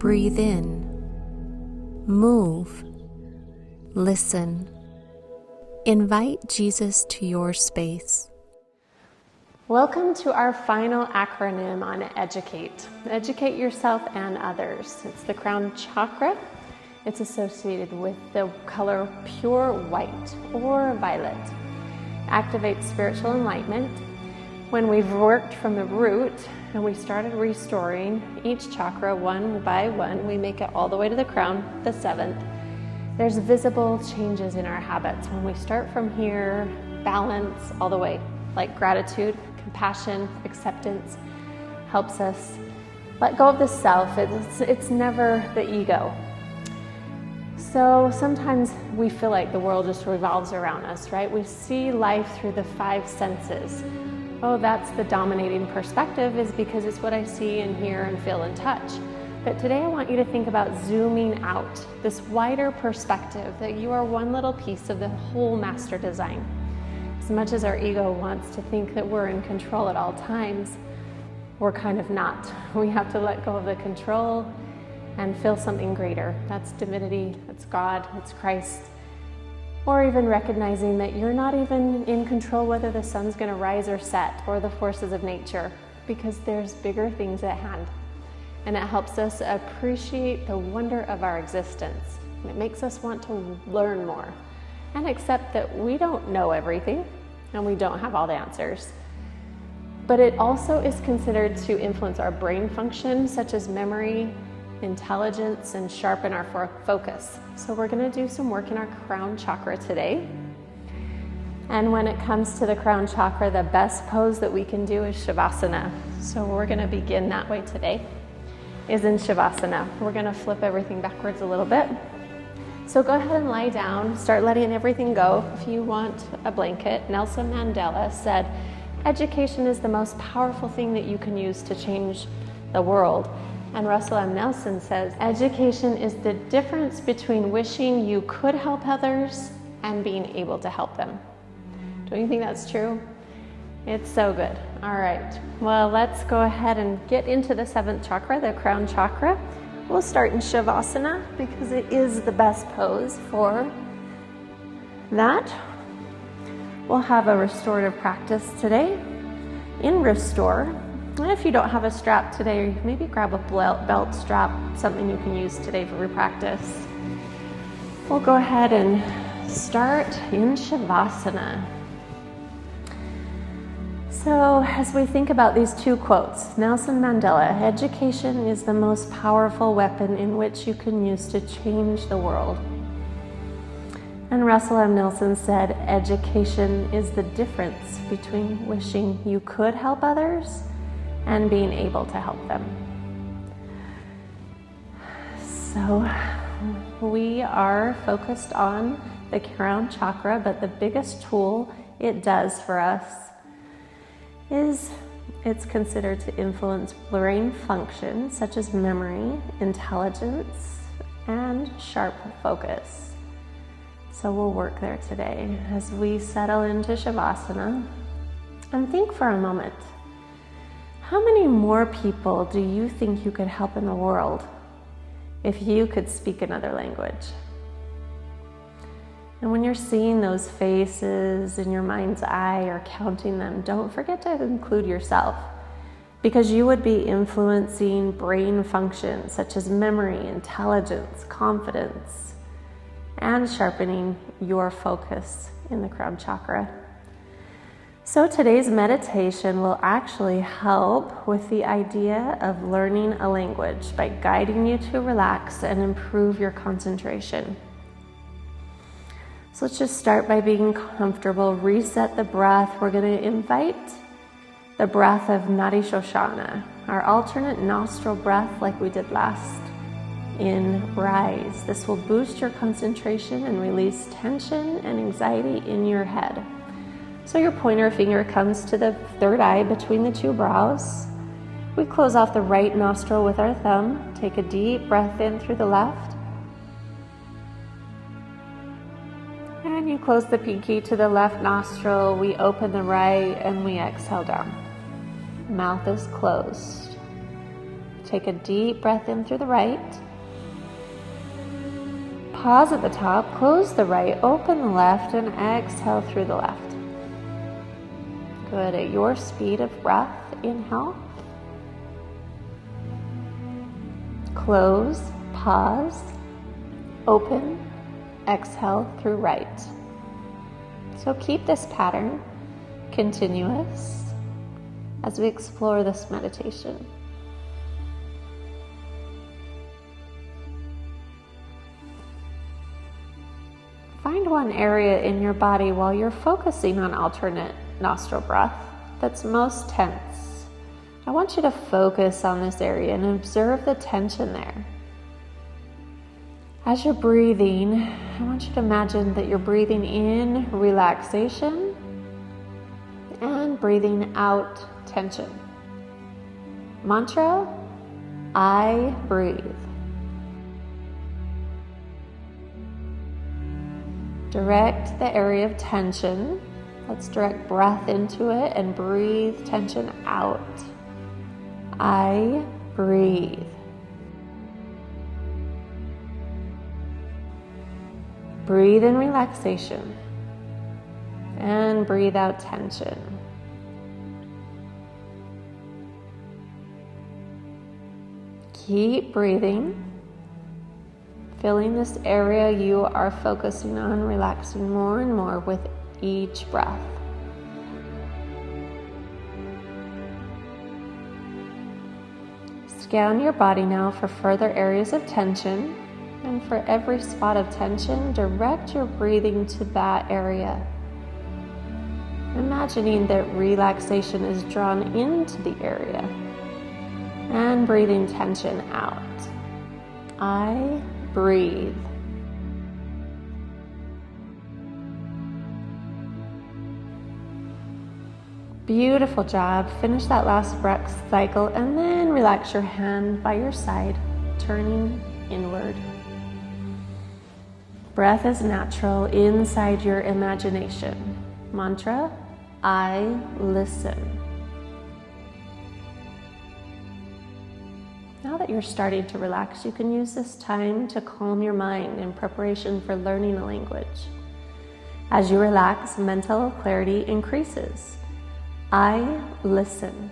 Breathe in, move, listen. Invite Jesus to your space. Welcome to our final acronym on educate. Educate yourself and others. It's the crown chakra. It's associated with the color pure white or violet. Activates spiritual enlightenment. When we've worked from the root and we started restoring each chakra one by one, we make it all the way to the crown, the seventh. There's visible changes in our habits. When we start from here, balance all the way, like gratitude, compassion, acceptance, helps us let go of the self. It's never the ego. So sometimes we feel like the world just revolves around us, right? We see life through the five senses. Oh, that's the dominating perspective, is because it's what I see and hear and feel and touch. But today I want you to think about zooming out, this wider perspective, that you are one little piece of the whole master design. As much as our ego wants to think that we're in control at all times, we're kind of not. We have to let go of the control and feel something greater. That's divinity, that's God, that's Christ. Or even recognizing that you're not even in control whether the sun's going to rise or set, or the forces of nature, because there's bigger things at hand. And it helps us appreciate the wonder of our existence. It makes us want to learn more and accept that we don't know everything and we don't have all the answers. But it also is considered to influence our brain function, such as memory, intelligence, and sharpen our focus. So we're going to do some work in our crown chakra today. And when it comes to the crown chakra, the best pose that we can do is Shavasana. So we're going to begin that way today, is in Shavasana. We're going to flip everything backwards a little bit. So go ahead and lie down, start letting everything go. If you want a blanket, Nelson Mandela said, education is the most powerful thing that you can use to change the world. And Russell M. Nelson says, education is the difference between wishing you could help others and being able to help them. Don't you think that's true? It's so good. All right. Well, let's go ahead and get into the seventh chakra, the crown chakra. We'll start in Shavasana because it is the best pose for that. We'll have a restorative practice today in R.E.S.T.O.R.E. And if you don't have a strap today, maybe grab a belt strap, something you can use today for your practice. We'll go ahead and start in Shavasana. So as we think about these two quotes, Nelson Mandela, education is the most powerful weapon in which you can use to change the world. And Russell M. Nelson said, education is the difference between wishing you could help others and being able to help them. So we are focused on the crown chakra, but the biggest tool it does for us is it's considered to influence brain function, such as memory, intelligence, and sharp focus. So we'll work there today as we settle into Shavasana. And think for a moment, how many more people do you think you could help in the world if you could speak another language? And when you're seeing those faces in your mind's eye or counting them, don't forget to include yourself, because you would be influencing brain functions such as memory, intelligence, confidence, and sharpening your focus in the crown chakra. So today's meditation will actually help with the idea of learning a language by guiding you to relax and improve your concentration. So let's just start by being comfortable, reset the breath. We're going to invite the breath of Nadi Shoshana, our alternate nostril breath like we did last in Rise. This will boost your concentration and release tension and anxiety in your head. So your pointer finger comes to the third eye between the two brows. We close off the right nostril with our thumb. Take a deep breath in through the left. And you close the pinky to the left nostril. We open the right and we exhale down. Mouth is closed. Take a deep breath in through the right. Pause at the top, close the right, open the left, and exhale through the left. Good. At your speed of breath, inhale. Close, pause, open, exhale through right. So keep this pattern continuous as we explore this meditation. Find one area in your body while you're focusing on alternate nostril breath that's most tense. I want you to focus on this area and observe the tension there. As you're breathing, I want you to imagine that you're breathing in relaxation and breathing out tension. Mantra, I breathe. Direct the area of tension. Let's direct breath into it and breathe tension out. I breathe. Breathe in relaxation and breathe out tension. Keep breathing. Filling this area you are focusing on, relaxing more and more with each breath. Scan your body now for further areas of tension, and for every spot of tension, direct your breathing to that area. Imagining that relaxation is drawn into the area and breathing tension out. I breathe. Beautiful job. Finish that last breath cycle and then relax your hand by your side, turning inward. Breath is natural inside your imagination. Mantra, I listen. Now that you're starting to relax, you can use this time to calm your mind in preparation for learning a language. As you relax, mental clarity increases. I listen.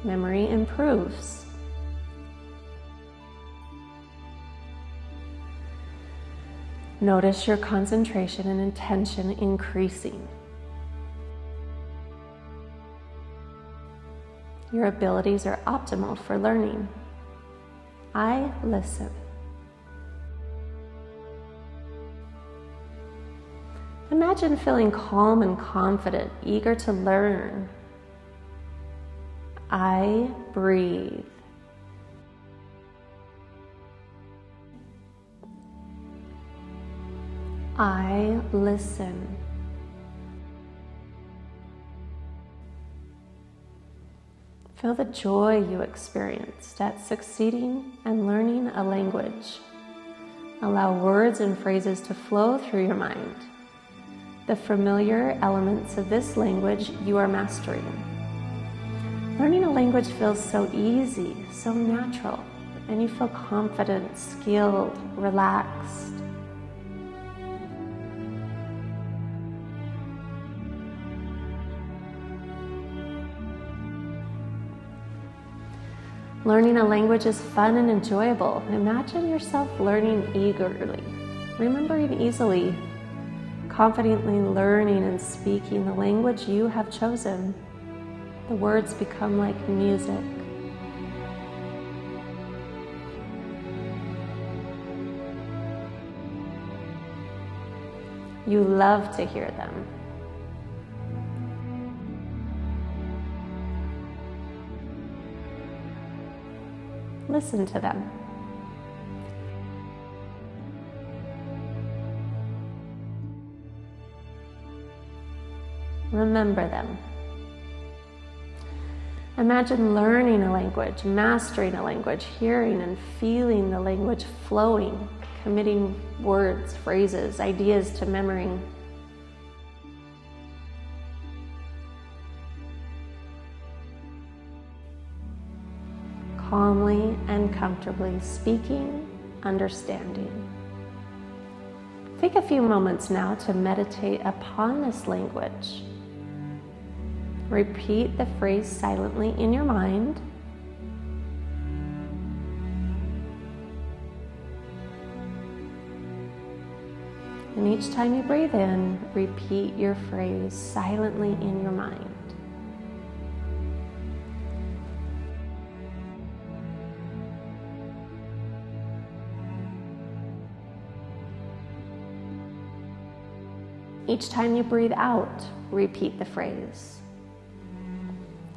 Memory improves. Notice your concentration and intention increasing. Your abilities are optimal for learning. I listen. Imagine feeling calm and confident, eager to learn. I breathe. I listen. Feel the joy you experienced at succeeding and learning a language. Allow words and phrases to flow through your mind. The familiar elements of this language you are mastering. Learning a language feels so easy, so natural, and you feel confident, skilled, relaxed. Learning a language is fun and enjoyable. Imagine yourself learning eagerly, remembering easily, confidently learning and speaking the language you have chosen. The words become like music. You love to hear them. Listen to them. Remember them. Imagine learning a language, mastering a language, hearing and feeling the language flowing, committing words, phrases, ideas to memory. calmly and comfortably speaking, understanding. Take a few moments now to meditate upon this language. Repeat the phrase silently in your mind. And each time you breathe in, repeat your phrase silently in your mind. Each time you breathe out, repeat the phrase.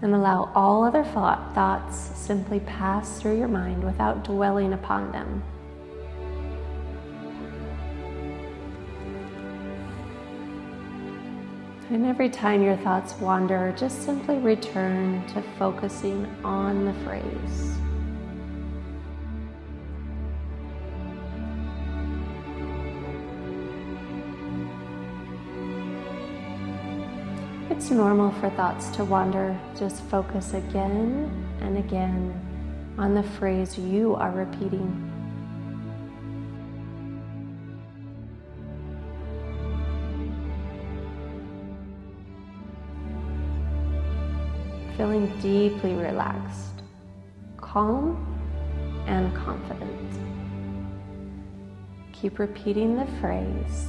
And allow all other thoughts simply pass through your mind without dwelling upon them. And every time your thoughts wander, just simply return to focusing on the phrase. It's normal for thoughts to wander. Just focus again and again on the phrase you are repeating. Feeling deeply relaxed, calm, and confident. Keep repeating the phrase.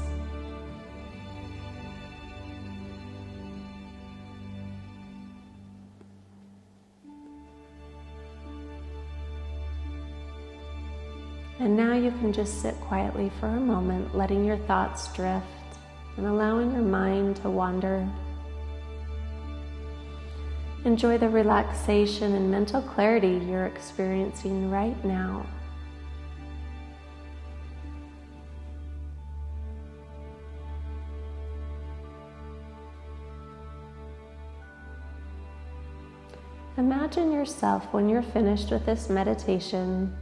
And now you can just sit quietly for a moment, letting your thoughts drift and allowing your mind to wander. Enjoy the relaxation and mental clarity you're experiencing right now. Imagine yourself when you're finished with this meditation.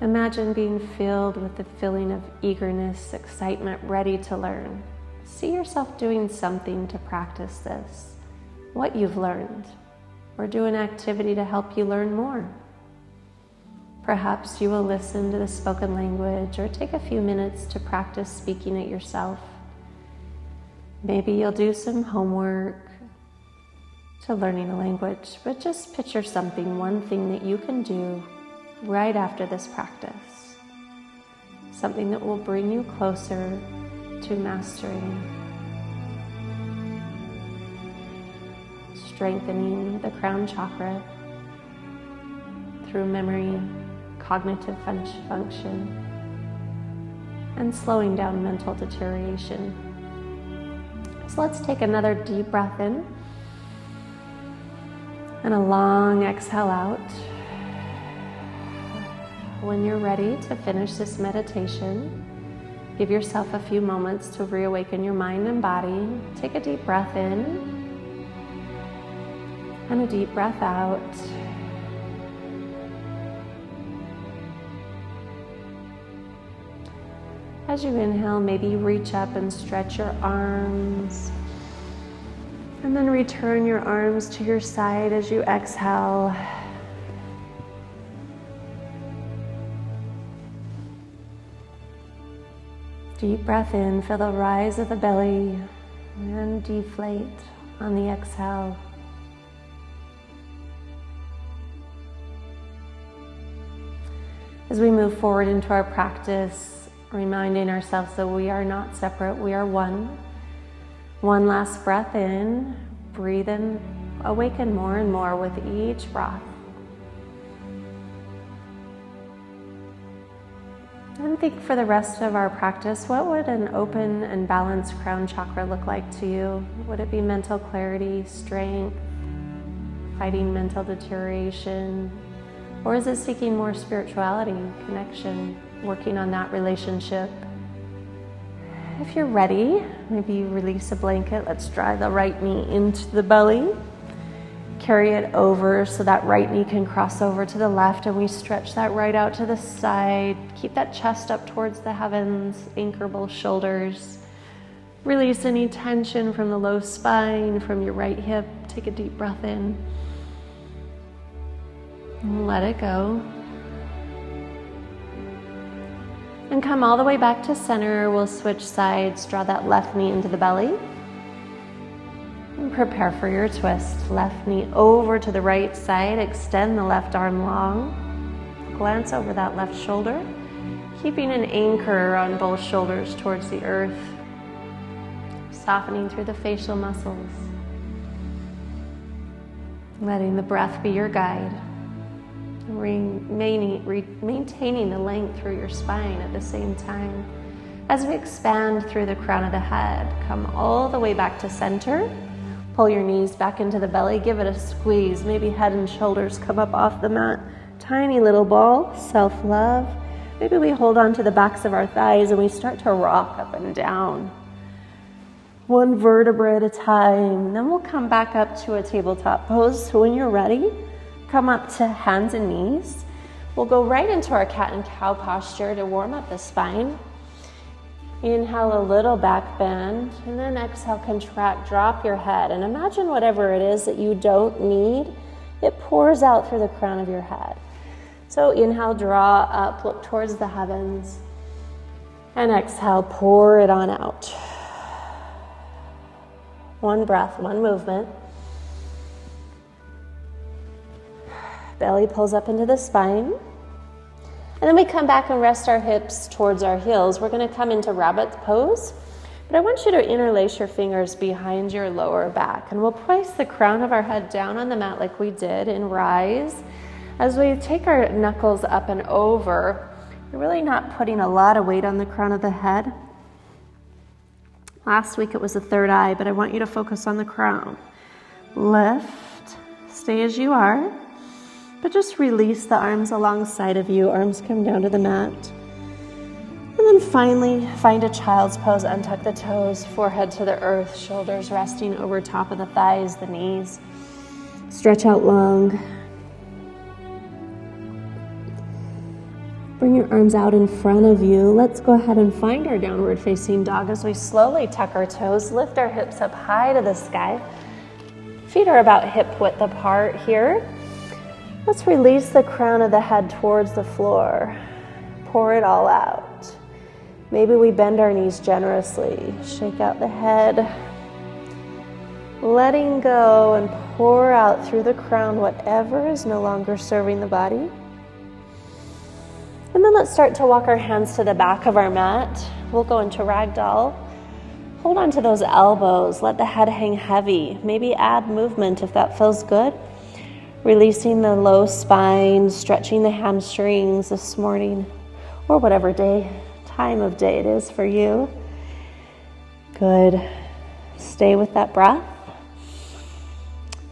Imagine being filled with the feeling of eagerness, excitement, ready to learn. See yourself doing something to practice this, what you've learned, or do an activity to help you learn more. Perhaps you will listen to the spoken language or take a few minutes to practice speaking it yourself. Maybe you'll do some homework to learning a language, but just picture something, one thing that you can do right after this practice. Something that will bring you closer to mastering, strengthening the crown chakra through memory, cognitive function, and slowing down mental deterioration. So let's take another deep breath in and a long exhale out. When you're ready to finish this meditation, give yourself a few moments to reawaken your mind and body. Take a deep breath in and a deep breath out. As you inhale, maybe reach up and stretch your arms. And then return your arms to your side as you exhale. Deep breath in, feel the rise of the belly and deflate on the exhale. As we move forward into our practice, reminding ourselves that we are not separate, we are one. One last breath in, breathe in, awaken more and more with each breath. And think for the rest of our practice, what would an open and balanced crown chakra look like to you? Would it be mental clarity, strength, fighting mental deterioration? Or is it seeking more spirituality, connection, working on that relationship? If you're ready, maybe release a blanket. Let's drive the right knee into the belly. Carry it over so that right knee can cross over to the left, and we stretch that right out to the side. Keep that chest up towards the heavens, anchor both shoulders. Release any tension from the low spine, from your right hip. Take a deep breath in. Let it go. And come all the way back to center. We'll switch sides. Draw that left knee into the belly. And prepare for your twist. Left knee over to the right side. Extend the left arm long. Glance over that left shoulder. Keeping an anchor on both shoulders towards the earth. Softening through the facial muscles. Letting the breath be your guide. Maintaining the length through your spine at the same time. As we expand through the crown of the head, come all the way back to center. Pull your knees back into the belly. Give it a squeeze. Maybe head and shoulders come up off the mat. Tiny little ball. Self-love. Maybe we hold on to the backs of our thighs and we start to rock up and down. One vertebra at a time. Then we'll come back up to a tabletop pose. So when you're ready, come up to hands and knees. We'll go right into our cat and cow posture to warm up the spine. Inhale a little back bend, and then exhale, contract, drop your head. And imagine whatever it is that you don't need, it pours out through the crown of your head. So inhale, draw up, look towards the heavens. And exhale, pour it on out. One breath, one movement. Belly pulls up into the spine. And then we come back and rest our hips towards our heels. We're going to come into rabbit pose. But I want you to interlace your fingers behind your lower back. And we'll place the crown of our head down on the mat like we did in Rise. As we take our knuckles up and over, we're really not putting a lot of weight on the crown of the head. Last week it was the third eye, but I want you to focus on the crown. Lift, stay as you are. But just release the arms alongside of you. Arms come down to the mat. And then finally, find a child's pose. Untuck the toes, forehead to the earth, shoulders resting over top of the thighs, the knees. Stretch out long. Bring your arms out in front of you. Let's go ahead and find our downward facing dog as we slowly tuck our toes, lift our hips up high to the sky. Feet are about hip width apart here. Let's release the crown of the head towards the floor. Pour it all out. Maybe we bend our knees generously. Shake out the head. Letting go and pour out through the crown whatever is no longer serving the body. And then let's start to walk our hands to the back of our mat. We'll go into ragdoll. Hold on to those elbows. Let the head hang heavy. Maybe add movement if that feels good. Releasing the low spine, stretching the hamstrings this morning, or whatever time of day it is for you. Good. Stay with that breath.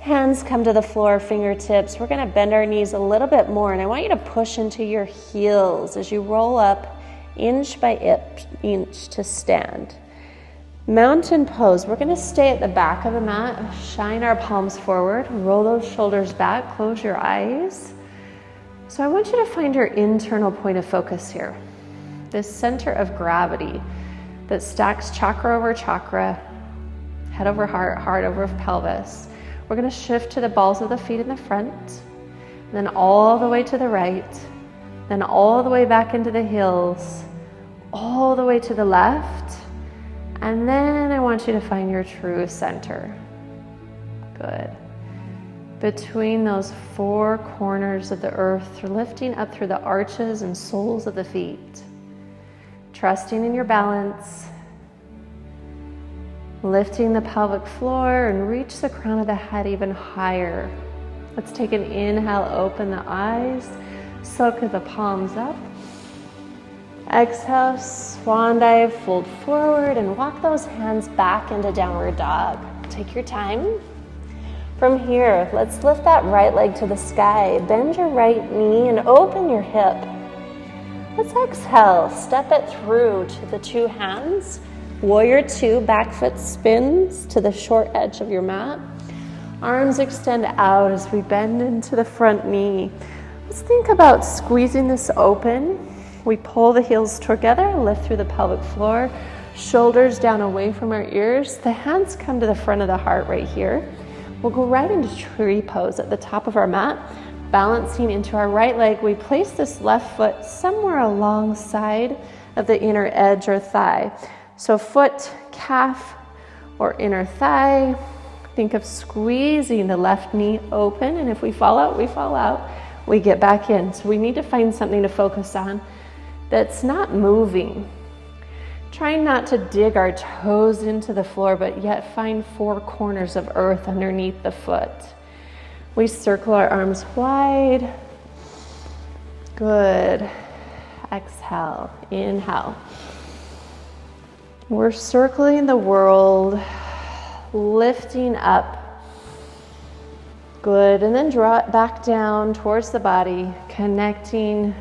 Hands come to the floor, fingertips. We're going to bend our knees a little bit more, and I want you to push into your heels as you roll up inch by inch to stand. Mountain pose. We're going to stay at the back of the mat, shine our palms forward, roll those shoulders back, close your eyes. So I want you to find your internal point of focus here. This center of gravity that stacks chakra over chakra, head over heart, heart over pelvis. We're going to shift to the balls of the feet in the front, then all the way to the right, then all the way back into the heels, all the way to the left. And then I want you to find your true center. Good. Between those four corners of the earth, lifting up through the arches and soles of the feet. Trusting in your balance. Lifting the pelvic floor and reach the crown of the head even higher. Let's take an inhale, open the eyes, soak the palms up. Exhale, swan dive, fold forward, and walk those hands back into downward dog. Take your time. From here, let's lift that right leg to the sky. Bend your right knee and open your hip. Let's exhale, step it through to the two hands. Warrior two, back foot spins to the short edge of your mat. Arms extend out as we bend into the front knee. Let's think about squeezing this open. We pull the heels together, lift through the pelvic floor, shoulders down away from our ears. The hands come to the front of the heart right here. We'll go right into tree pose at the top of our mat. Balancing into our right leg, we place this left foot somewhere alongside of the inner edge or thigh. So foot, calf, or inner thigh. Think of squeezing the left knee open, and if we fall out, we fall out. We get back in. So we need to find something to focus on that's not moving. Trying not to dig our toes into the floor, but yet find 4 corners of earth underneath the foot. We circle our arms wide. Good. Exhale. Inhale. We're circling the world, lifting up. Good. And then draw it back down towards the body, connecting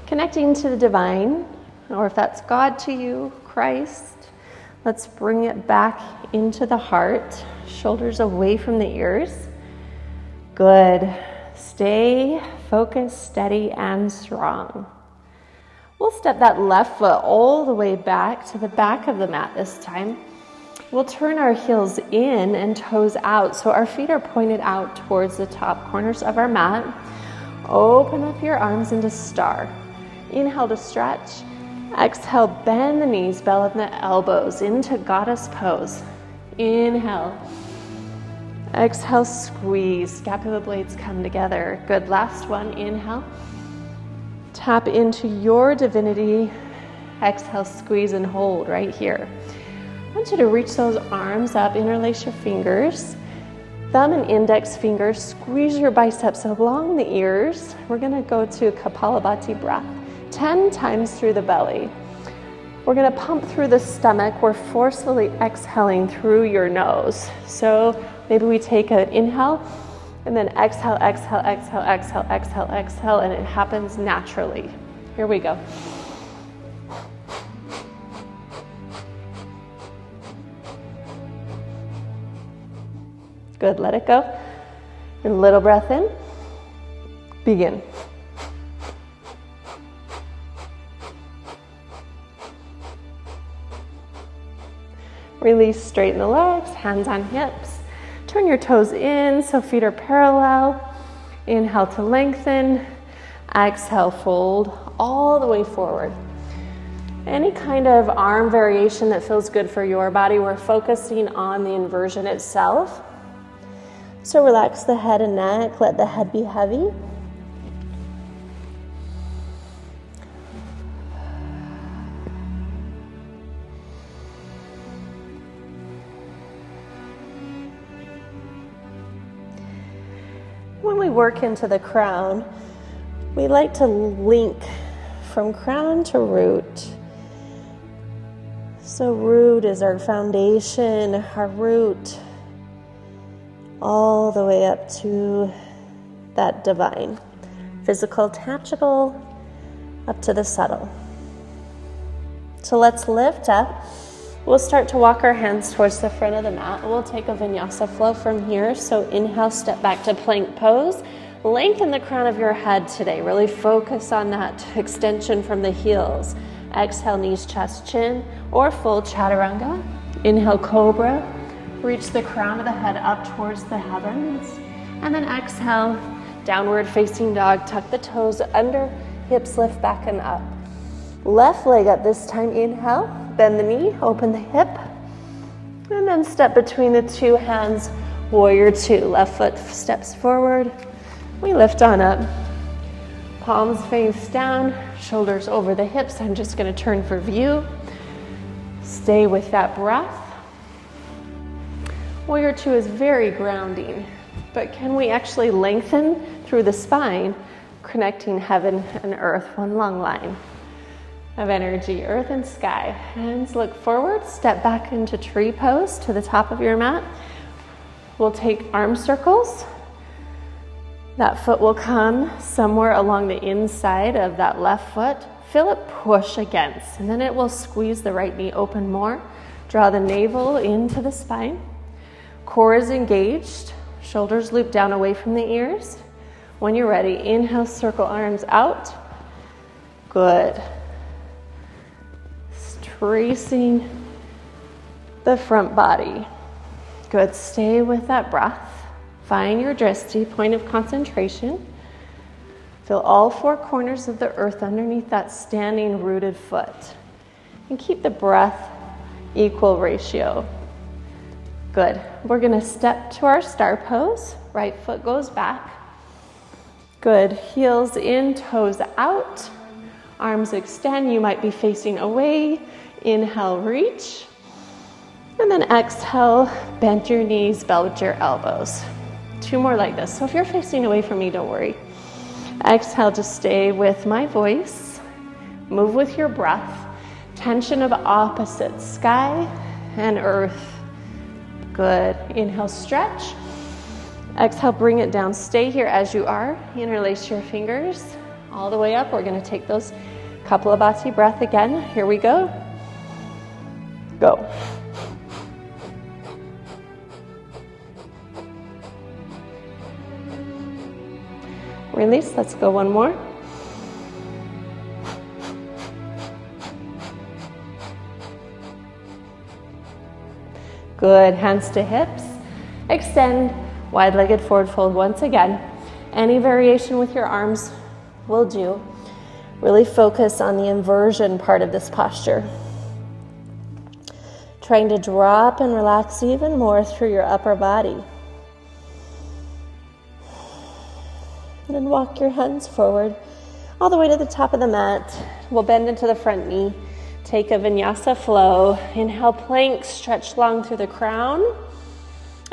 to the divine, or if that's God to you, Christ. Let's bring it back into the heart, shoulders away from the ears. Good. Stay focused, steady, and strong. We'll step that left foot all the way back to the back of the mat this time. We'll turn our heels in and toes out, so our feet are pointed out towards the top corners of our mat. Open up your arms into star. Inhale to stretch. Exhale, bend the knees, bend the elbows into goddess pose. Inhale. Exhale, squeeze. Scapula blades come together. Good. Last one. Inhale. Tap into your divinity. Exhale, squeeze and hold right here. I want you to reach those arms up, interlace your fingers. Thumb and index fingers, squeeze your biceps along the ears. We're going to go to Kapalabhati breath. 10 times through the belly. We're going to pump through the stomach. We're forcefully exhaling through your nose. So maybe we take an inhale and then exhale, exhale, exhale, exhale, exhale, exhale, and it happens naturally. Here we go. Good, let it go. A little breath in. Begin. Release, straighten the legs, hands on hips. Turn your toes in so feet are parallel. Inhale to lengthen. Exhale, fold all the way forward. Any kind of arm variation that feels good for your body, we're focusing on the inversion itself. So relax the head and neck, let the head be heavy. When we work into the crown, we like to link from crown to root. So root is our foundation, our root, all the way up to that divine. Physical, tangible, up to the subtle. So let's lift up. We'll start to walk our hands towards the front of the mat. We'll take a vinyasa flow from here. So inhale, step back to plank pose. Lengthen the crown of your head today. Really focus on that extension from the heels. Exhale, knees, chest, chin, or full chaturanga. Inhale, cobra. Reach the crown of the head up towards the heavens. And then exhale, downward facing dog. Tuck the toes under, hips lift back and up. Left leg up this time. Inhale, bend the knee, open the hip. And then step between the two hands, warrior two. Left foot steps forward. We lift on up. Palms face down, shoulders over the hips. I'm just going to turn for view. Stay with that breath. Warrior two is very grounding, but can we actually lengthen through the spine, connecting heaven and earth, one long line of energy, earth and sky. Hands look forward, step back into tree pose to the top of your mat. We'll take arm circles. That foot will come somewhere along the inside of that left foot. Feel it push against, and then it will squeeze the right knee open more. Draw the navel into the spine. Core is engaged. Shoulders loop down away from the ears. When you're ready, inhale, circle arms out. Good. Tracing the front body. Good. Stay with that breath. Find your drishti, point of concentration. Feel all four corners of the earth underneath that standing rooted foot. And keep the breath equal ratio. Good. We're going to step to our star pose. Right foot goes back. Good. Heels in, toes out. Arms extend. You might be facing away. Inhale, reach. And then exhale, bend your knees, belt your elbows. 2 more like this. So if you're facing away from me, don't worry. Exhale, just stay with my voice. Move with your breath. Tension of opposites, sky and earth. Good. Inhale, stretch. Exhale, bring it down. Stay here as you are. Interlace your fingers all the way up. We're going to take those Kapalabhati breath again. Here we go. Go. Release. Let's go one more. Good. Hands to hips. Extend. Wide-legged forward fold once again. Any variation with your arms will do. Really focus on the inversion part of this posture. Trying to drop and relax even more through your upper body. And then walk your hands forward all the way to the top of the mat. We'll bend into the front knee. Take a vinyasa flow. Inhale, plank, stretch long through the crown.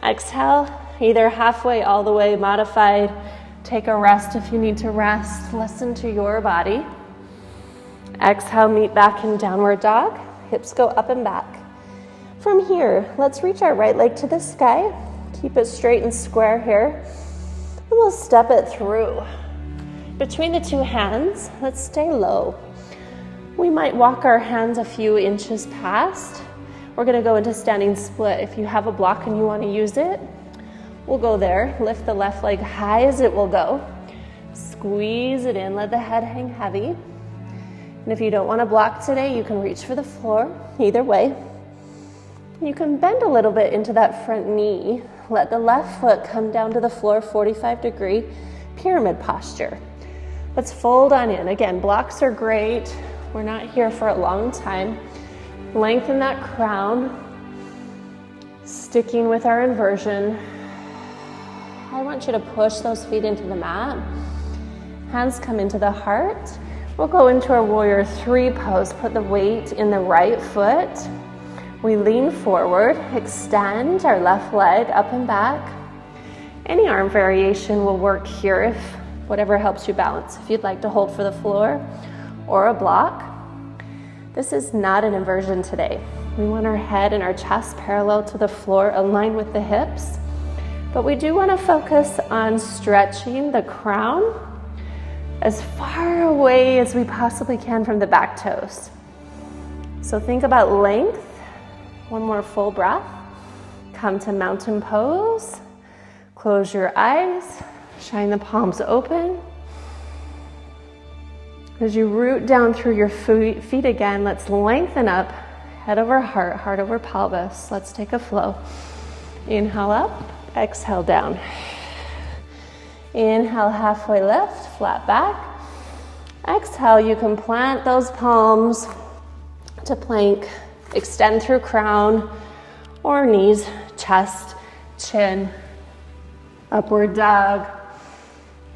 Exhale, either halfway, all the way, modified. Take a rest if you need to rest. Listen to your body. Exhale, meet back in downward dog. Hips go up and back. From here, let's reach our right leg to the sky. Keep it straight and square here. And we'll step it through. Between the two hands, let's stay low. We might walk our hands a few inches past. We're going to go into standing split. If you have a block and you want to use it, we'll go there. Lift the left leg high as it will go. Squeeze it in. Let the head hang heavy. And if you don't want to block today, you can reach for the floor. Either way. You can bend a little bit into that front knee. Let the left foot come down to the floor, 45-degree pyramid posture. Let's fold on in. Again, blocks are great. We're not here for a long time. Lengthen that crown. Sticking with our inversion. I want you to push those feet into the mat. Hands come into the heart. We'll go into our warrior 3 pose. Put the weight in the right foot. We lean forward, extend our left leg up and back. Any arm variation will work here if whatever helps you balance. If you'd like to hold for the floor or a block. This is not an inversion today. We want our head and our chest parallel to the floor, aligned with the hips. But we do want to focus on stretching the crown as far away as we possibly can from the back toes. So think about length. One more full breath. Come to mountain pose. Close your eyes. Shine the palms open. As you root down through your feet again, let's lengthen up. Head over heart, heart over pelvis. Let's take a flow. Inhale up, exhale down. Inhale, halfway lift, flat back. Exhale, you can plant those palms to plank. Extend through crown or knees, chest, chin, upward dog.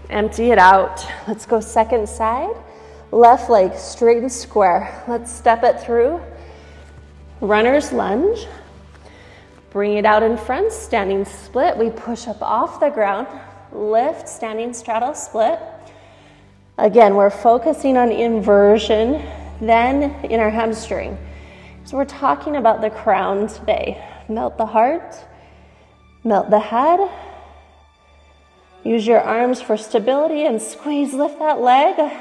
Empty it out. Let's go second side. Left leg straight and square. Let's step it through. Runner's lunge. Bring it out in front. Standing split. We push up off the ground. Lift, standing straddle split. Again, we're focusing on inversion, then in our hamstring. So we're talking about the crown today. Melt the heart, melt the head. Use your arms for stability and squeeze, lift that leg.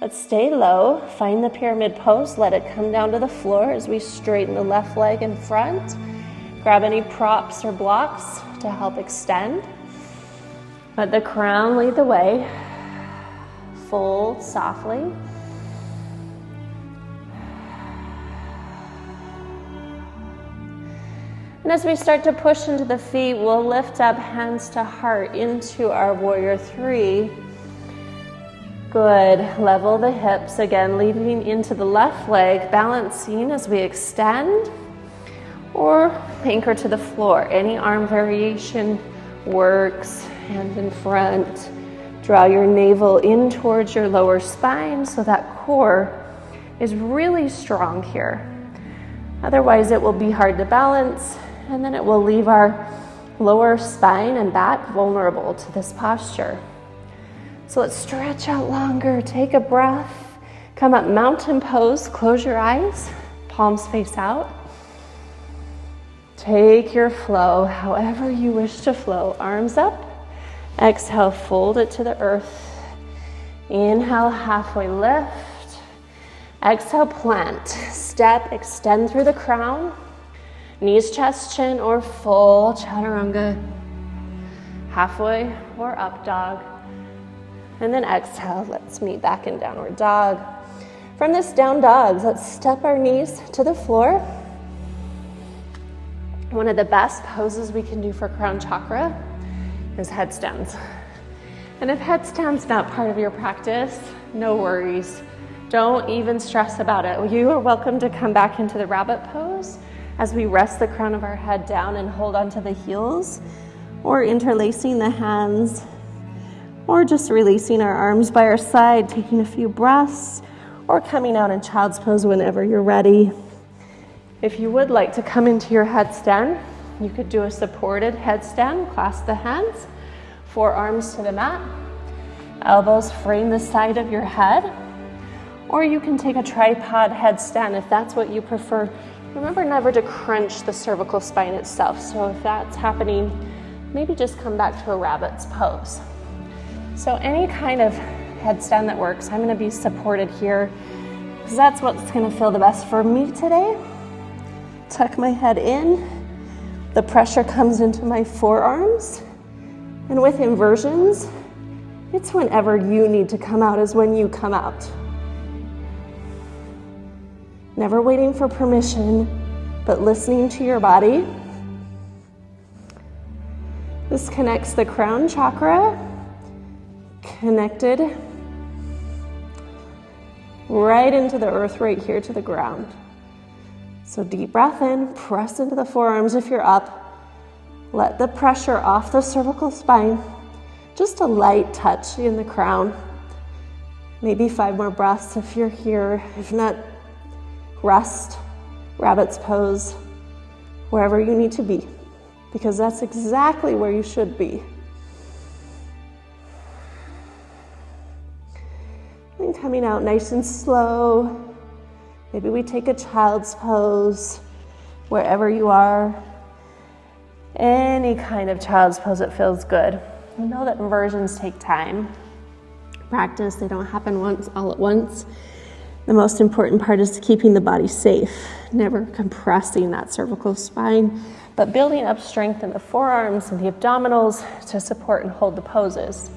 Let's stay low, find the pyramid pose, let it come down to the floor as we straighten the left leg in front. Grab any props or blocks to help extend. Let the crown lead the way. Fold softly. And And as we start to push into the feet, we'll lift up hands to heart into our warrior three. Good. Level the hips again, leaning into the left leg, balancing as we extend or anchor to the floor. Any arm variation works. Hand in front. Draw your navel in towards your lower spine so that core is really strong here. Otherwise, it will be hard to balance, and then it will leave our lower spine and back vulnerable to this posture. So let's stretch out longer. Take a breath. Come up, mountain pose. Close your eyes. Palms face out. Take your flow however you wish to flow. Arms up. Exhale, fold it to the earth. Inhale, halfway lift. Exhale, plant. Step, extend through the crown. Knees, chest, chin, or full chaturanga. Halfway or up dog. And then exhale, let's meet back in downward dog. From this down dog, let's step our knees to the floor. One of the best poses we can do for crown chakra is headstands. And if headstands not part of your practice, no worries. Don't even stress about it. You are welcome to come back into the rabbit pose as we rest the crown of our head down and hold onto the heels, or interlacing the hands, or just releasing our arms by our side, taking a few breaths, or coming out in child's pose whenever you're ready. If you would like to come into your headstand, you could do a supported headstand, clasp the hands, forearms to the mat, elbows frame the side of your head, or you can take a tripod headstand if that's what you prefer. Remember never to crunch the cervical spine itself, so if that's happening, maybe just come back to a rabbit's pose. So any kind of headstand that works. I'm going to be supported here because that's what's going to feel the best for me today. Tuck my head in. The pressure comes into my forearms. And with inversions, it's whenever you need to come out is when you come out. Never waiting for permission, but listening to your body. This connects the crown chakra, connected right into the earth, right here to the ground. So deep breath in, press into the forearms if you're up. Let the pressure off the cervical spine. Just a light touch in the crown. Maybe 5 more breaths if you're here. If not, rest, rabbit's pose, wherever you need to be, because that's exactly where you should be. And coming out nice and slow. Maybe we take a child's pose, wherever you are. Any kind of child's pose that feels good. You know that inversions take time. Practice, they don't happen all at once. The most important part is keeping the body safe, never compressing that cervical spine, but building up strength in the forearms and the abdominals to support and hold the poses.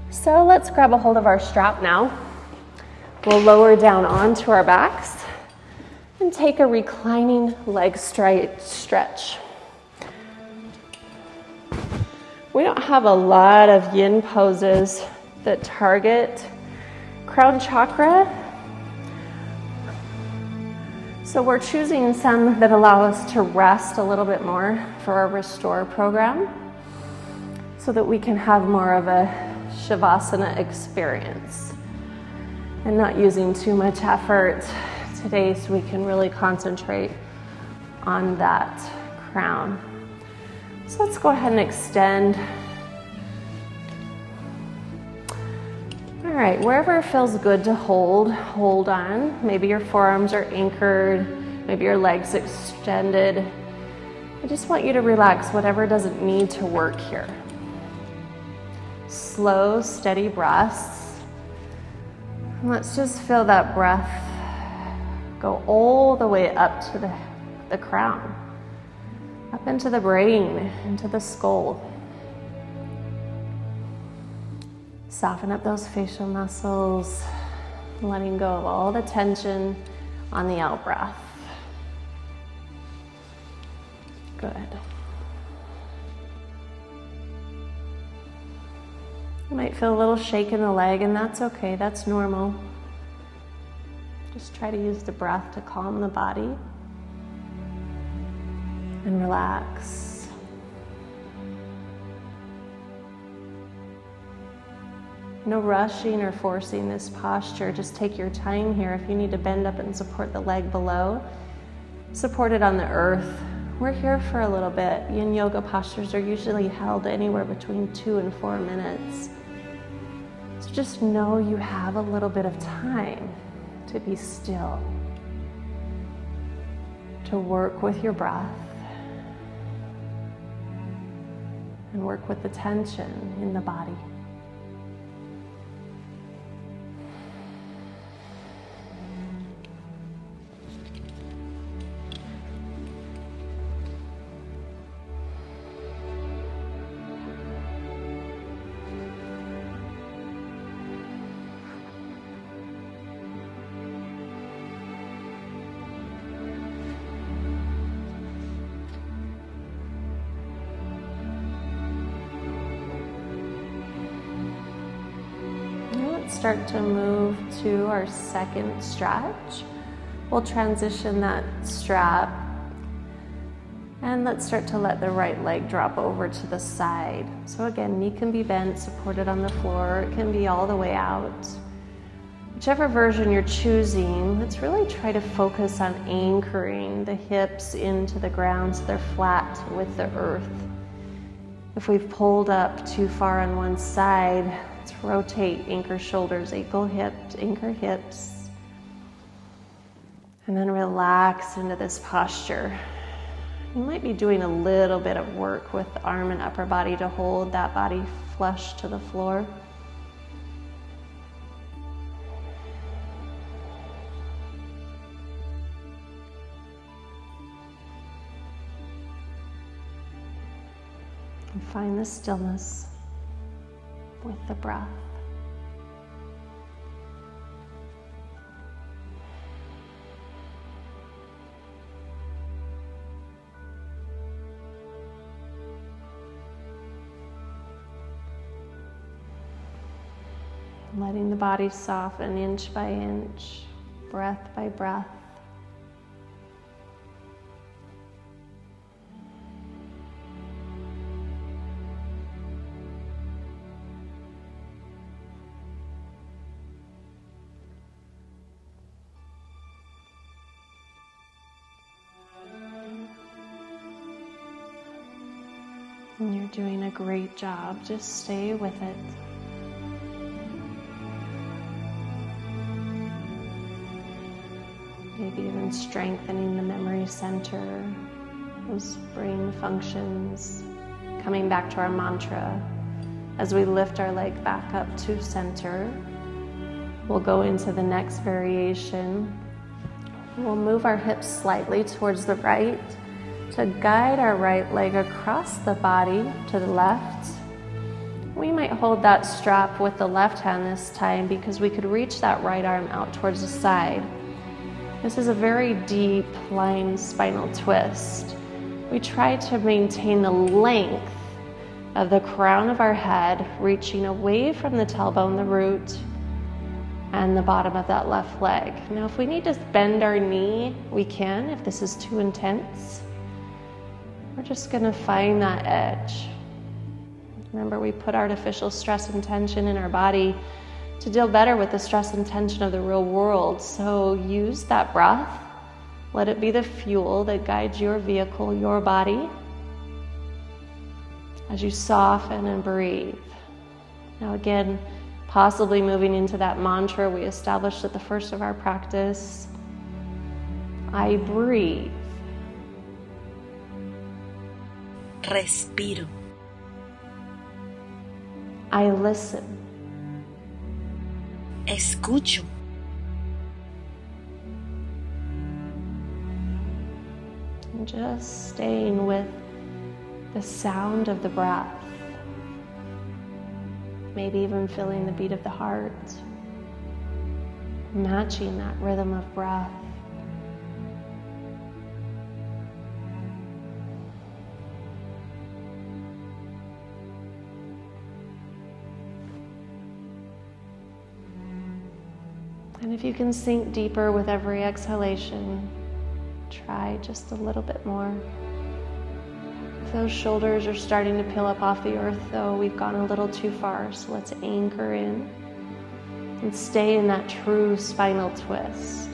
So let's grab a hold of our strap now. We'll lower down onto our backs and take a reclining leg stretch. We don't have a lot of yin poses that target crown chakra. So we're choosing some that allow us to rest a little bit more for our R.E.S.T.O.R.E program so that we can have more of a Shavasana experience and not using too much effort today so we can really concentrate on that crown. So let's go ahead and extend. All right, wherever it feels good to hold on. Maybe your forearms are anchored, maybe your legs extended. I just want you to relax whatever doesn't need to work here. Slow, steady breaths. And let's just feel that breath go all the way up to the crown, up into the brain, into the skull. Soften up those facial muscles, letting go of all the tension on the out breath. Good. You might feel a little shake in the leg, and that's okay, that's normal. Just try to use the breath to calm the body and relax. No rushing or forcing this posture. Just take your time here. If you need to bend up and support the leg below, support it on the earth. We're here for a little bit. Yin yoga postures are usually held anywhere between 2 and 4 minutes. So just know you have a little bit of time to be still, to work with your breath, and work with the tension in the body. Start to move to our second stretch. We'll transition that strap, and let's start to let the right leg drop over to the side. So again, knee can be bent, supported on the floor. It can be all the way out. Whichever version you're choosing, let's really try to focus on anchoring the hips into the ground so they're flat with the earth. If we've pulled up too far on one side, let's rotate, anchor shoulders, anchor hips, and then relax into this posture. You might be doing a little bit of work with the arm and upper body to hold that body flush to the floor. And find the stillness with the breath. Letting the body soften inch by inch, breath by breath. And you're doing a great job. Just stay with it. Maybe even strengthening the memory center, those brain functions, coming back to our mantra. As we lift our leg back up to center, we'll go into the next variation. We'll move our hips slightly towards the right to guide our right leg across the body to the left. We might hold that strap with the left hand this time because we could reach that right arm out towards the side. This is a very deep lying spinal twist. We try to maintain the length of the crown of our head, reaching away from the tailbone, the root, and the bottom of that left leg. Now, if we need to bend our knee, we can, if this is too intense. We're just gonna find that edge. Remember, we put artificial stress and tension in our body to deal better with the stress and tension of the real world. So use that breath. Let it be the fuel that guides your vehicle, your body, as you soften and breathe. Now again, possibly moving into that mantra we established at the first of our practice. I breathe. Respiro. I listen. Escucho. And just staying with the sound of the breath. Maybe even feeling the beat of the heart. Matching that rhythm of breath. And if you can sink deeper with every exhalation, try just a little bit more. If those shoulders are starting to peel up off the earth, though, we've gone a little too far, so let's anchor in and stay in that true spinal twist.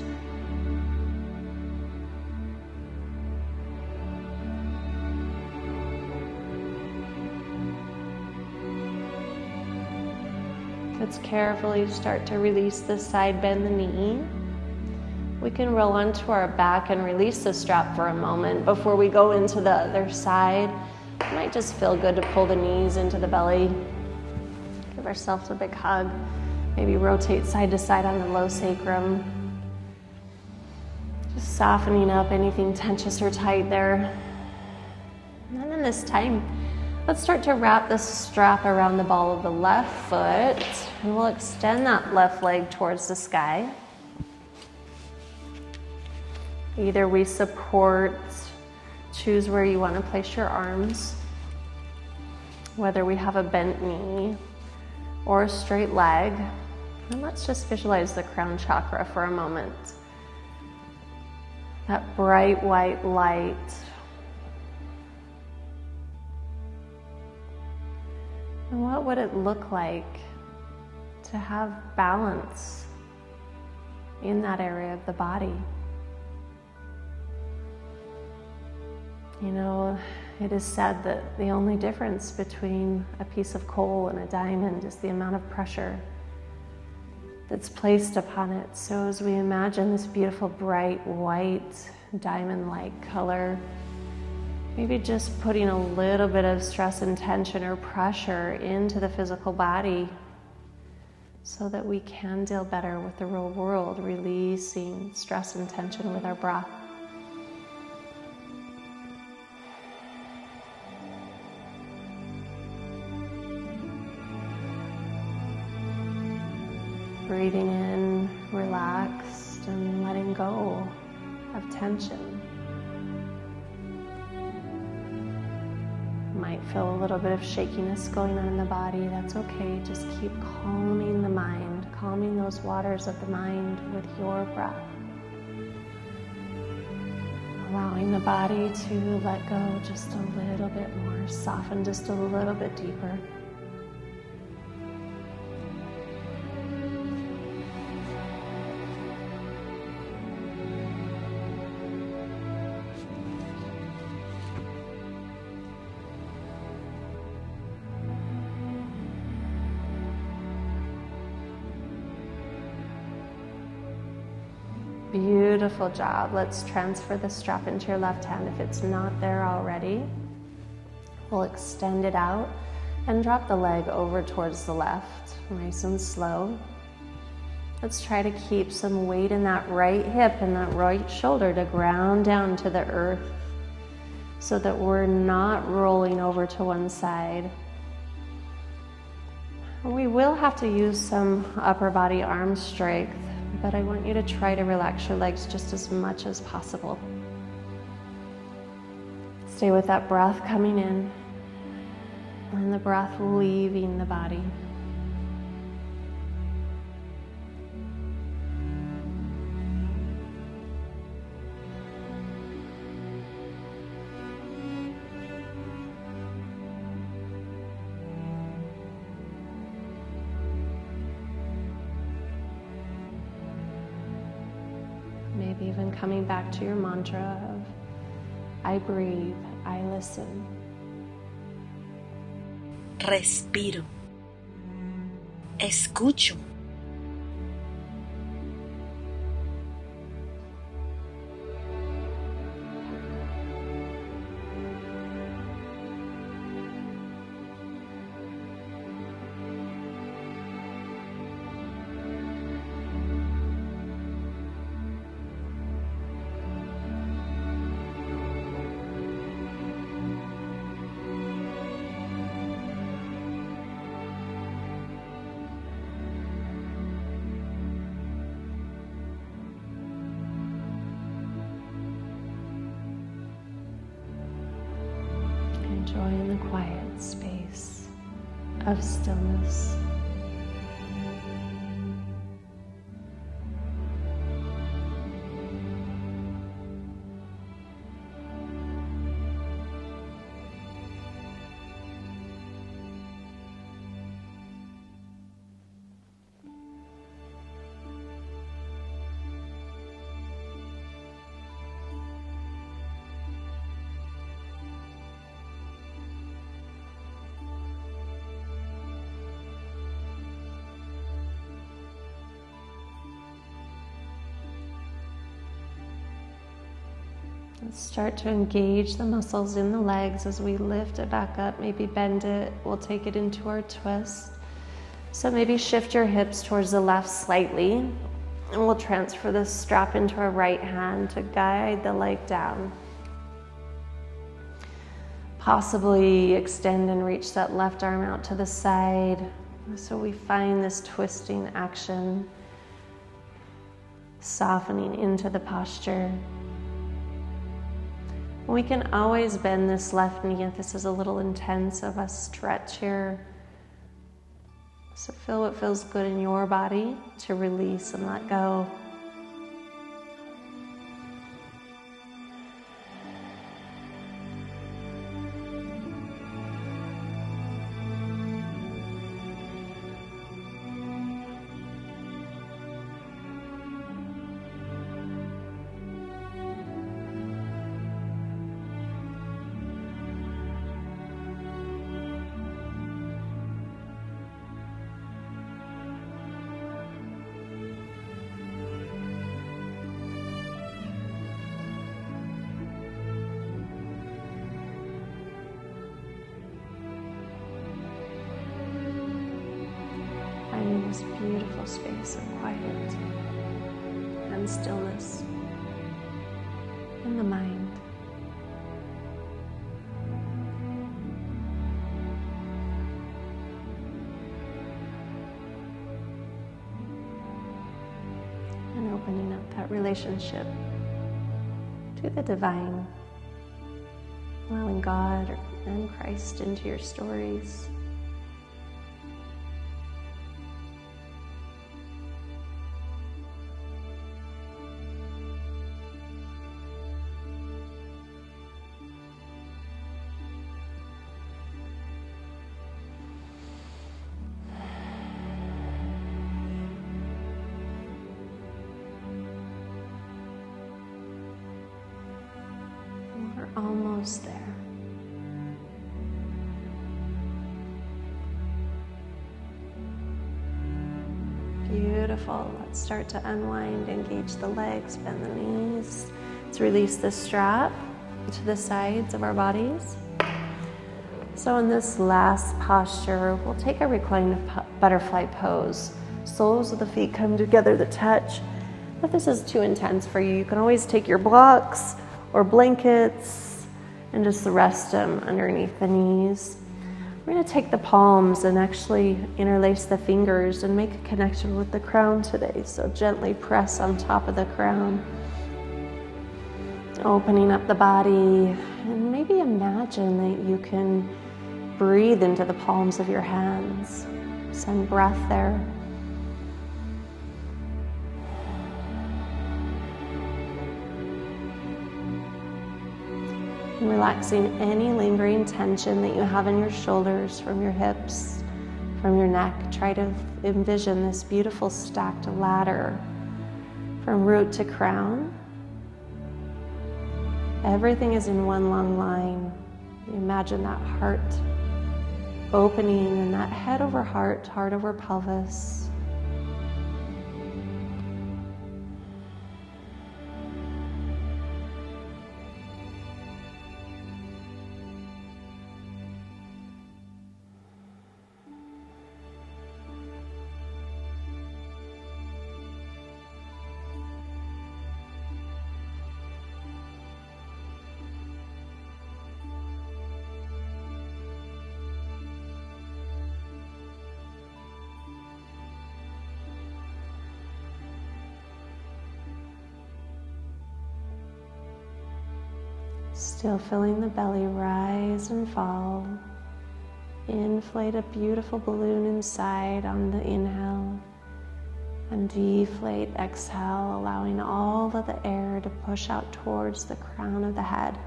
Let's carefully start to release the side, bend the knee. We can roll onto our back and release the strap for a moment before we go into the other side. It might just feel good to pull the knees into the belly. Give ourselves a big hug. Maybe rotate side to side on the low sacrum. Just softening up anything tense or tight there. And then this time, let's start to wrap the strap around the ball of the left foot. And we'll extend that left leg towards the sky. Either we support, choose where you want to place your arms, whether we have a bent knee or a straight leg. And let's just visualize the crown chakra for a moment. That bright white light. And what would it look like to have balance in that area of the body? You know, it is said that the only difference between a piece of coal and a diamond is the amount of pressure that's placed upon it. So as we imagine this beautiful bright white diamond-like color, maybe just putting a little bit of stress and tension or pressure into the physical body so that we can deal better with the real world, releasing stress and tension with our breath. Breathing in, relaxed, and letting go of tension. Might feel a little bit of shakiness going on in the body. That's okay. Just keep calming the mind, calming those waters of the mind with your breath. Allowing the body to let go just a little bit more, soften just a little bit deeper. Beautiful job. Let's transfer the strap into your left hand if it's not there already. We'll extend it out and drop the leg over towards the left, nice and slow. Let's try to keep some weight in that right hip and that right shoulder to ground down to the earth so that we're not rolling over to one side. We will have to use some upper body arm strength, but I want you to try to relax your legs just as much as possible. Stay with that breath coming in and the breath leaving the body. Maybe even coming back to your mantra of, I breathe, I listen. Respiro. Escucho. Enjoying the quiet space of stillness. Let's start to engage the muscles in the legs as we lift it back up. Maybe bend it. We'll take it into our twist. So maybe shift your hips towards the left slightly, and we'll transfer the strap into our right hand to guide the leg down. Possibly extend and reach that left arm out to the side. So we find this twisting action, softening into the posture. We can always bend this left knee if this is a little intense of a stretch here. So feel what feels good in your body to release and let go. Finding this beautiful space of quiet and stillness in the mind. And opening up that relationship to the divine, allowing God and Christ into your stories. We're almost there. Beautiful. Let's start to unwind, engage the legs, bend the knees. Let's release the strap to the sides of our bodies. So in this last posture, we'll take a reclined butterfly pose. Soles of the feet come together to touch. If this is too intense for you, you can always take your blocks or blankets and just rest them underneath the knees. We're going to take the palms and actually interlace the fingers and make a connection with the crown today. So gently press on top of the crown, opening up the body, and maybe imagine that you can breathe into the palms of your hands. Send breath there. And relaxing any lingering tension that you have in your shoulders, from your hips, from your neck. Try to envision this beautiful stacked ladder from root to crown. Everything is in one long line. Imagine that heart opening and that head over heart, heart over pelvis. Still feeling the belly rise and fall. Inflate a beautiful balloon inside on the inhale. And deflate, exhale, allowing all of the air to push out towards the crown of the head.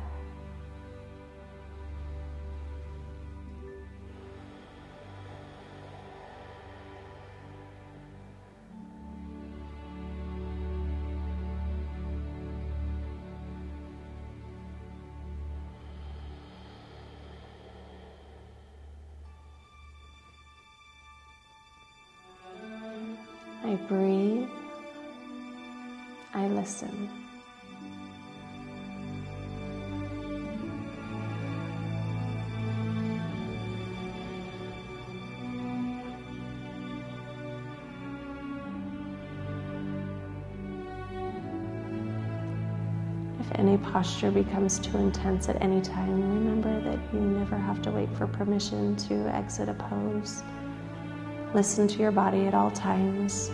I breathe, I listen. If any posture becomes too intense at any time, remember that you never have to wait for permission to exit a pose. Listen to your body at all times.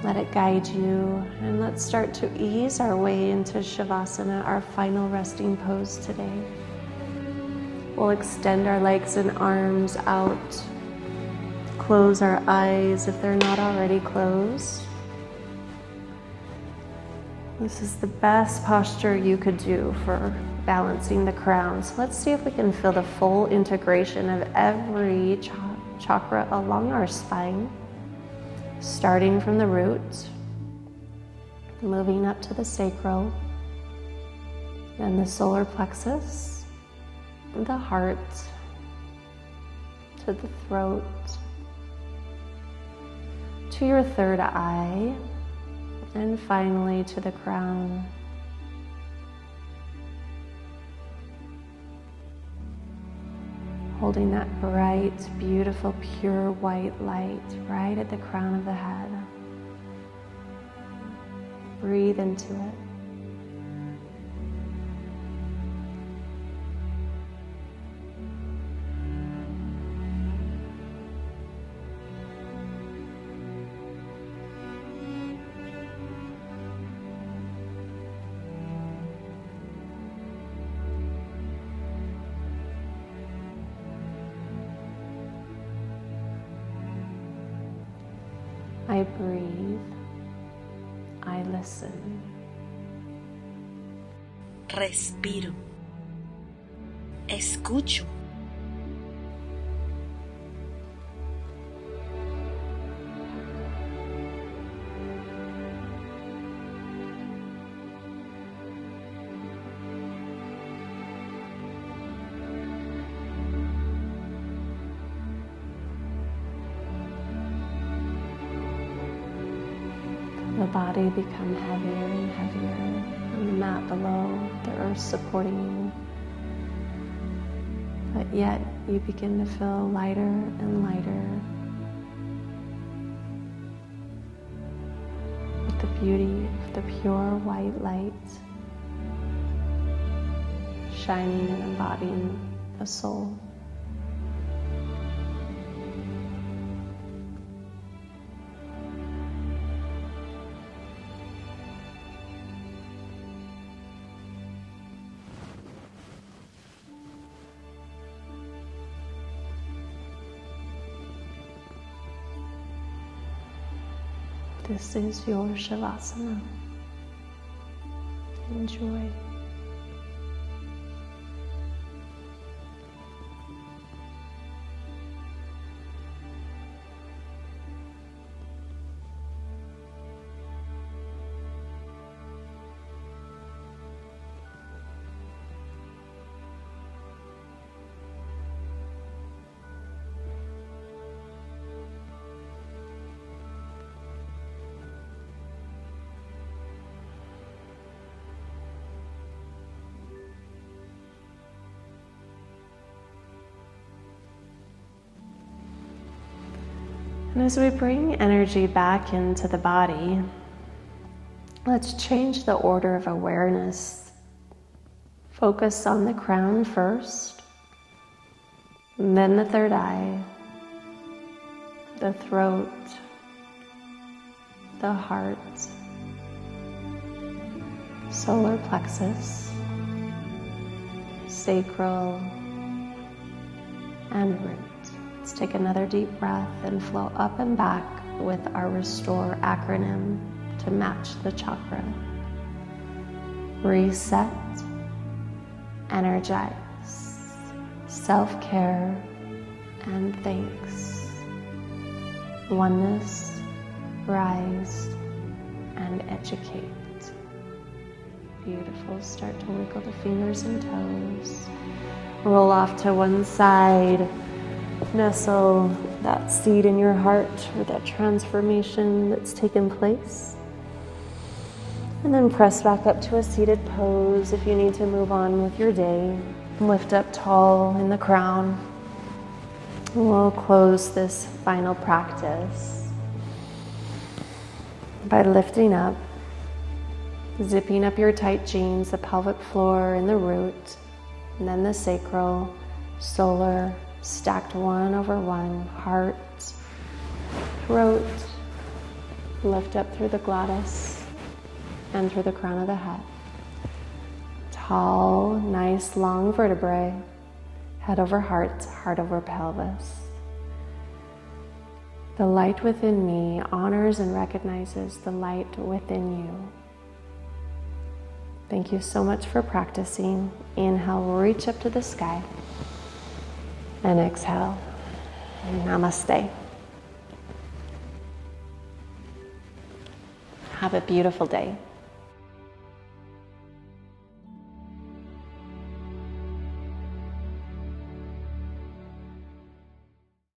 Let it guide you, and let's start to ease our way into Shavasana, our final resting pose today. We'll extend our legs and arms out, close our eyes if they're not already closed. This is the best posture you could do for balancing the crown. So let's see if we can feel the full integration of every chakra along our spine, starting from the root, moving up to the sacral, then the solar plexus, the heart, to the throat, to your third eye, and finally to the crown. Holding that bright, beautiful, pure white light right at the crown of the head. Breathe into it. I breathe, I listen. Respiro. Escucho. The body become heavier and heavier on the mat below, the earth supporting you. But yet you begin to feel lighter and lighter with the beauty of the pure white light shining and embodying the soul. This is your Shavasana. Enjoy. And as we bring energy back into the body, let's change the order of awareness. Focus on the crown first, and then the third eye, the throat, the heart, solar plexus, sacral, and root. Let's take another deep breath and flow up and back with our R.E.S.T.O.R.E acronym to match the chakra. Reset, energize, self-care, and thanks. Oneness, rise, and educate. Beautiful. Start to wiggle the fingers and toes. Roll off to one side. Nestle that seed in your heart for that transformation that's taken place. And then press back up to a seated pose if you need to move on with your day. Lift up tall in the crown. We'll close this final practice by lifting up Zipping up your tight jeans, the pelvic floor and the root, and then the sacral, solar, stacked one over one, heart, throat, lift up through the glottis and through the crown of the head. Tall, nice, long vertebrae, head over heart, heart over pelvis. The light within me honors and recognizes the light within you. Thank you so much for practicing. Inhale, reach up to the sky. And exhale, namaste. Have a beautiful day.